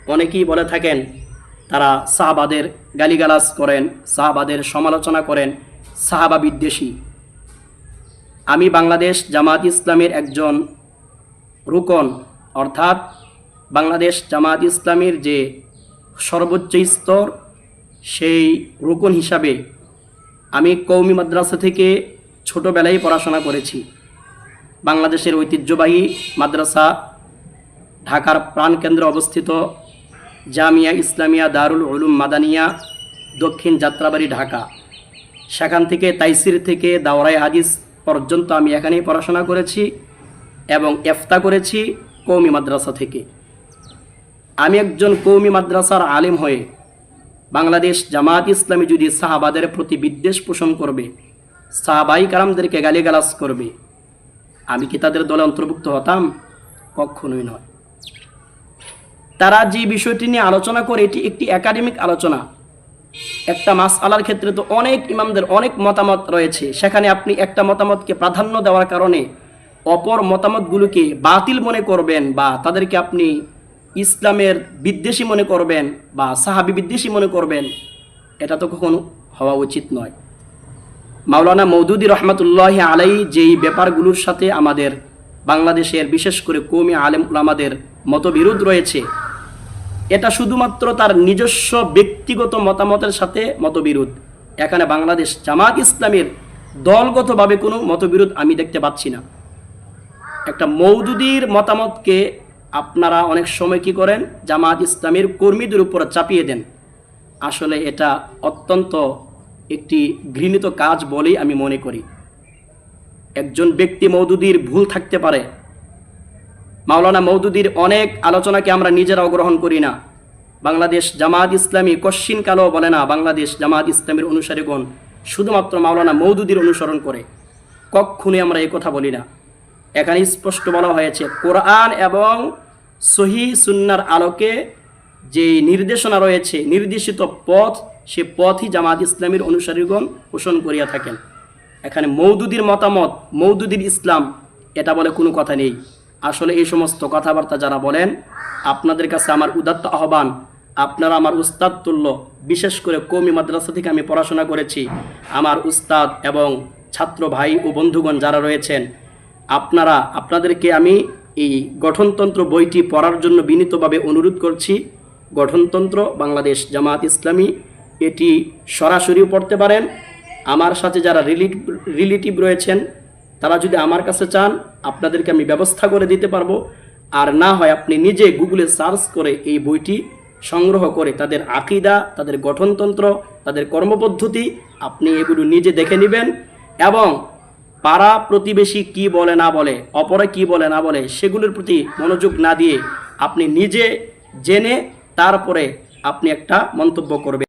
অনেকেই বলে থাকেন তারা সাহাবাদের গালিগালাজ করেন, সাহাবাদের সমালোচনা করেন, সাহাবা বিদ্বেষী। আমি বাংলাদেশ জামাত ইসলামের একজন রুকন, অর্থাৎ বাংলাদেশ জামাত ইসলামের যে সর্বোচ্চ স্তর, সেই রুকন হিসাবে আমি কওমি মাদ্রাসা থেকে ছোটোবেলায় পড়াশোনা করেছি। বাংলাদেশের ঐতিহ্যবাহী মাদ্রাসা ঢাকার প্রাণকেন্দ্রে অবস্থিত জামিয়া ইসলামিয়া দারুল উলুম মাদানিয়া, দক্ষিণ যাত্রাবাড়ি, ঢাকা। সেখান থেকে তাইসির থেকে দাওরায়ে হাদিস পর্যন্ত আমি এখানেই পড়াশোনা করেছি এবং ইফতা করেছি কওমি মাদ্রাসা থেকে। আমি একজন কওমি মাদ্রাসার আলেম হয়ে বাংলাদেশ জামাত ইসলামী যদি সাহাবাদের প্রতি বিদ্বেষ পোষণ করবে, সাহাবাই কারামদেরকে গালিগালাজ করবে, আমি কি তাদের দলে অন্তর্ভুক্ত হতাম? কখনোই নয়। তারা যে বিষয়টি নিয়ে আলোচনা করে এটি একটি একাডেমিক আলোচনা। একটা মাসআলার ক্ষেত্রে তো অনেক ইমামদের অনেক মতামত রয়েছে, সেখানে আপনি একটা মতামতকে প্রাধান্য দেওয়ার কারণে অপর মতামতগুলোকে বাতিল মনে করবেন বা তাদেরকে আপনি ইসলামের বিদ্বেষী মনে করবেন বা সাহাবী বিদ্বেষী মনে করবেন, এটা তো কখনো হওয়া উচিত নয়। মাওলানা মওদুদী রহমাতুল্লাহি আলাইহি যেই ব্যাপারগুলোর সাথে আমাদের বাংলাদেশের বিশেষ করে কওমি আলেম উলামাদের মতবিরোধ রয়েছে, এটা শুধুমাত্র তার নিজস্ব ব্যক্তিগত মতামতের সাথে মতবিরোধ। এখানে বাংলাদেশ জামাত ইসলামের দলগতভাবে কোনো মতবিরোধ আমি দেখতে পাচ্ছি না। একটা মওদুদীর মতামতকে আপনারা অনেক সময় কি করেন, জামাত ইসলামের কর্মীদের উপর চাপিয়ে দেন। আসলে এটা অত্যন্ত একটি ঘৃণিত কাজ বলেই আমি মনে করি। একজন ব্যক্তি মওদুদীর ভুল থাকতে পারে, মাওলানা মওদুদীর অনেক আলোচনাকে আমরা নিজেরাও গ্রহণ করি না। বাংলাদেশ জামাত ইসলামী কশ্চিন কালেও বলে না বাংলাদেশ জামাত ইসলামের অনুসারীগণ শুধুমাত্র মাওলানা মওদুদীর অনুসরণ করে, কখনোই আমরা এই কথা বলি না। এখানে স্পষ্ট বলা হয়েছে কোরআন এবং সহিহ সুন্নাহর আলোকে যে নির্দেশনা রয়েছে, নির্দেশিত পথ, সে পথই জামাত ইসলামের অনুসারীগণ পোষণ করিয়া থাকেন। এখানে মওদুদীর মতামত, মওদুদীর ইসলাম, এটা বলে কোনো কথা নেই। আসলে এই সমস্ত কথাবার্তা যারা বলেন, আপনাদের কাছে আমার উদাত্ত আহ্বান, আপনারা আমার উস্তাদ তুল্য, বিশেষ করে কওমি মাদ্রাসা থেকে আমি পড়াশোনা করেছি, আমার উস্তাদ এবং ছাত্র ভাই ও বন্ধুগণ যারা রয়েছেন, আপনাদেরকে আমি এই গঠনতন্ত্র বইটি পড়ার জন্য বিনীতভাবে অনুরোধ করছি। গঠনতন্ত্র বাংলাদেশ জামাত ইসলামী, এটি সরাসরিও পড়তে পারেন। আমার সাথে যারা রিলেটিভ রয়েছেন, তারা যদি আমার কাছে চান, আপনাদেরকে আমি ব্যবস্থা করে দিতে পারবো। আর না হয় আপনি নিজে গুগলে সার্চ করে এই বইটি সংগ্রহ করে তাদের আকীদা, তাদের গঠনতন্ত্র, তাদের কর্মপদ্ধতি আপনি এগুলো নিজে দেখে নেবেন এবং পাড়া প্রতিবেশী কি বলে না বলে, অপরে কি বলে না বলে, সেগুলোর প্রতি মনোযোগ না দিয়ে আপনি নিজে জেনে তারপরে আপনি একটা মন্তব্য করবেন।